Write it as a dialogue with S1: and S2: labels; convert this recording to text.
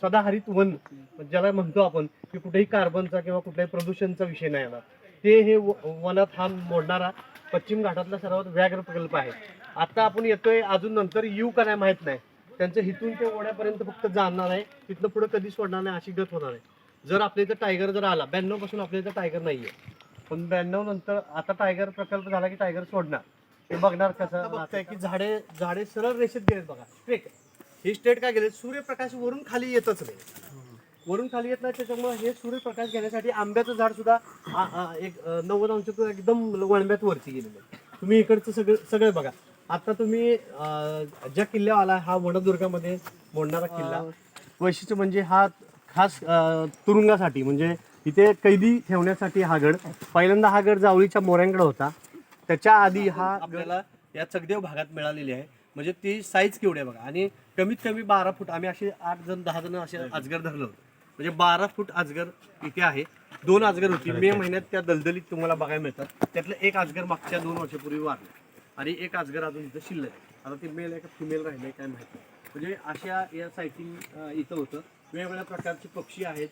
S1: सदाहरित वन ज्याला म्हणतो आपण की कुठेही कार्बनचा किंवा कुठल्याही प्रदूषणचा विषय नाही आला, ते हे वनात हा मोडणारा पश्चिम घाटातला सर्वात व्याघ्र प्रकल्प आहे. आता आपण येतोय, अजून नंतर येऊ का नाही माहित नाही. त्यांचं हिथून ते ओढ्यापर्यंत फक्त जाणार आहे, तिथनं पुढे कधी सोडणार नाही अशी गत होणार आहे. जर आपल्या इथं टायगर जर आला, 92 पासून आपल्या इथं टायगर नाहीये, पण 92 नंतर आता टायगर प्रकल्प झाला की टायगर सोडणार. ते बघणार कसं बघताय की झाडे झाडे सरळ रेषेत गेलेत बघा, स्ट्रेट. ही स्ट्रेट काय गेले, सूर्यप्रकाश वरून खाली येतच नाही, वरून खाली येत नाही. त्याच्यामुळे हे सूर्यप्रकाश घेण्यासाठी आंब्याचं झाड सुद्धा एक 90 अंश एकदम वळंब्यात वरती गेलेलं आहे. तुम्ही इकडचं सगळे बघा. आता तुम्ही ज्या किल्ल्यावर आला, हा वनदुर्गामध्ये मोडणारा किल्ला. वैशिष्ट्य म्हणजे हा खास तुरुंगासाठी, म्हणजे इथे कैदी ठेवण्यासाठी हा गड. पहिल्यांदा हा गड जावळीच्या मोऱ्यांकडे होता. त्याच्या आधी हा आपल्याला या चगदेव भागात मिळालेली आहे. म्हणजे ती साईज केवढी आहे बघा. आणि कमीत कमी 12 फूट, आम्ही असे 8 जण 10 जण असे अजगर धरलं होतं. म्हणजे 12 फूट अजगर इथे आहे. 2 अजगर होती मे महिन्यात त्या दलदलीत तुम्हाला बघायला मिळतात. त्यातलं एक अजगर मागच्या 2 वर्षापूर्वी वारलं आणि एक अजगर अजून इथं शिल्लक आहे. आता ते मेल आहे का फिमेल राहिले काय माहिती. म्हणजे अशा या सायटिंग इथं होतं. वेगवेगळ्या प्रकारचे पक्षी आहेत.